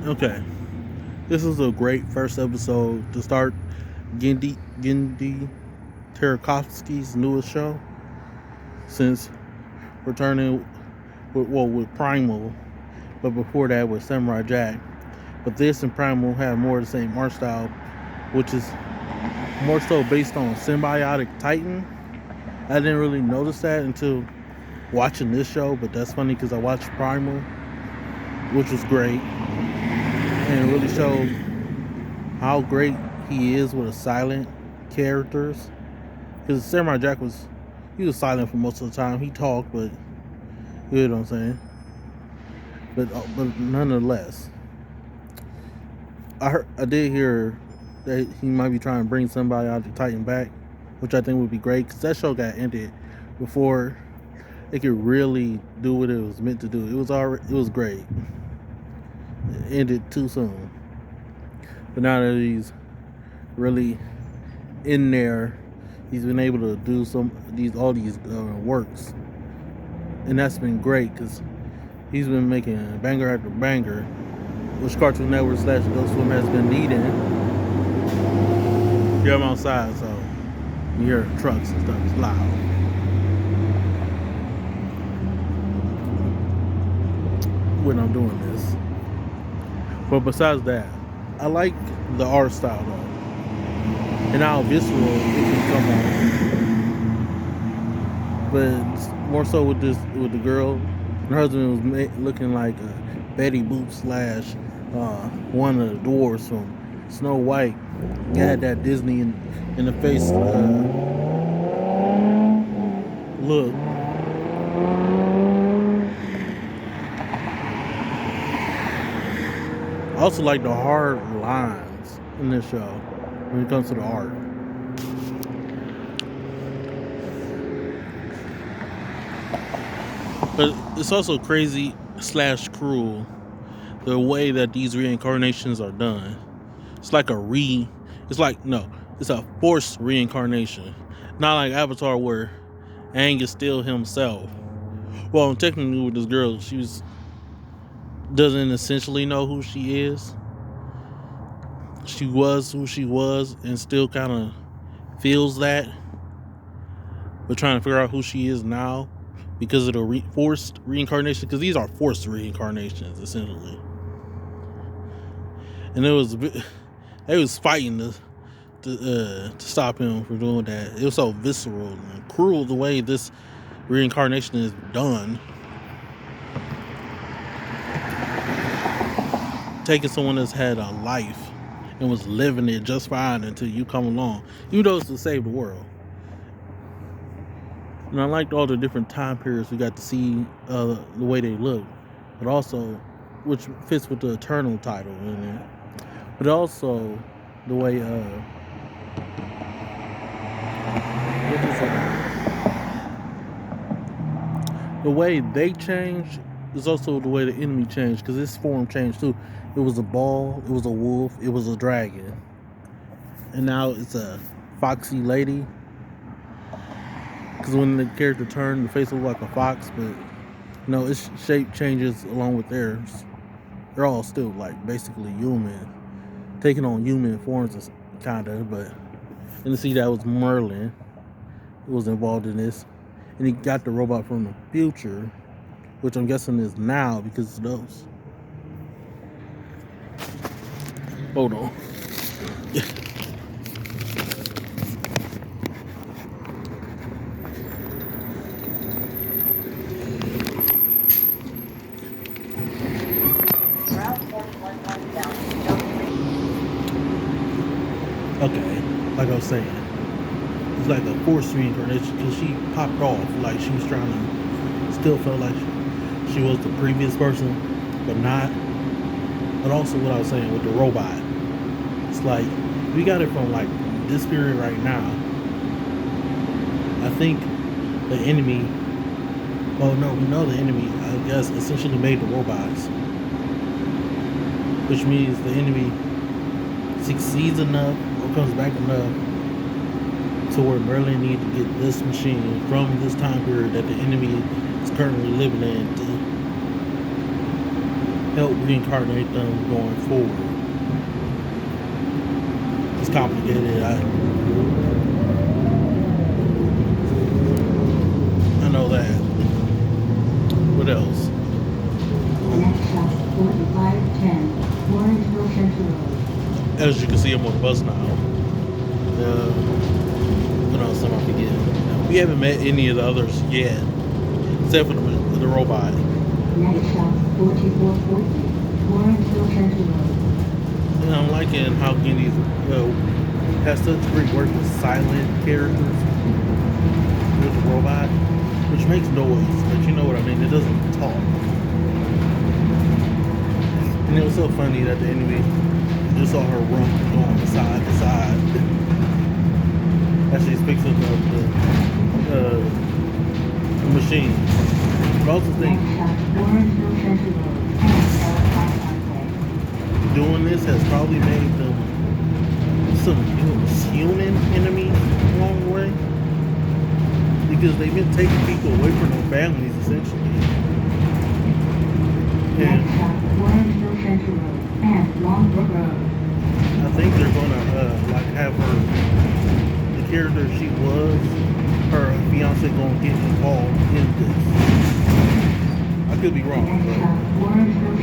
Okay, this is a great first episode to start Gendy Tartakovsky's newest show since returning with Primal, but before that with Samurai Jack. But this and Primal have more of the same art style, which is more so based on Symbiotic Titan. I didn't really notice that until watching this show, but that's funny because I watched Primal, which was great, and it really showed how great he is with silent characters. Because Samurai Jack he was silent for most of the time. He talked, but you know what I'm saying. But nonetheless, I did hear that he might be trying to bring somebody out of Titan back, which I think would be great because that show got ended before it could really do what it was meant to do. It was great. It ended too soon. But now that he's really in there, he's been able to do all these works, and that's been great because he's been making banger after banger, which Cartoon Network / Adult Swim has been needing. Yeah, I'm outside, so you hear trucks and stuff. It's loud. When I'm doing this, but besides that, I like the art style though, and how visceral it can come on. But more so with the girl, her husband was looking like Betty Boop / one of the dwarves from Snow White. He had that Disney in the face look. I also like the hard lines in this show when it comes to the art. But it's also crazy / cruel the way that these reincarnations are done. It's like it's a forced reincarnation. Not like Avatar where Aang is still himself. Well, technically with this girl, doesn't essentially know who she is. She was who she was and still kind of feels that, but trying to figure out who she is now because of the forced reincarnation. Because these are forced reincarnations essentially, and they was fighting to stop him from doing that. It was so visceral and cruel the way this reincarnation is done. Taking someone that's had a life and was living it just fine until you come along, even though it's to save the world. And I liked all the different time periods we got to see the way they look, but also which fits with the Eternal title in it. But also the way the way they changed is also the way the enemy changed, because this form changed too. It was a ball, it was a wolf, it was a dragon, and now it's a foxy lady. Because when the character turned, the face looked like a fox, but its shape changes along with theirs. They're all still like basically human, taking on human forms, kind of. But and to see that was Merlin, who was involved in this, and he got the robot from the future, which I'm guessing is now because of those. Hold on. Okay, like I was saying, it's like a forced reincarnation because she popped off like she was trying to, still felt like she was the previous person, but not. But also what I was saying with the robot, it's like we got it from like this period right now. I think the enemy, well, no, we know the enemy, I guess, essentially made the robots, which means the enemy succeeds enough or comes back enough to where Merlin needs to get this machine from this time period that the enemy is currently living in help reincarnate them going forward. It's complicated. I know that. What else? Next stop, 4510, Lawrenceville Central Road. As you can see, I'm on the bus now. What else am I forgetting? We haven't met any of the others yet, except for the robot. Next stop, 4440, Lawrenceville Central Road. And I'm liking how Guinea has such great work with silent characters with the robot, which makes noise, but you know what I mean. It doesn't talk. And it was so funny that the enemy just saw her run going side to side as she picks up the machine. But I also think Next stop, Lawrenceville Central Road, and doing this has probably made them some human enemies along the way, because they've been taking people away from their families essentially. Next stop, Lawrenceville Central Road, and Longbrook Road. I think they're gonna like have her, the character she was, her fiance gonna get involved in this. I could be wrong, Next but stop, Lawrenceville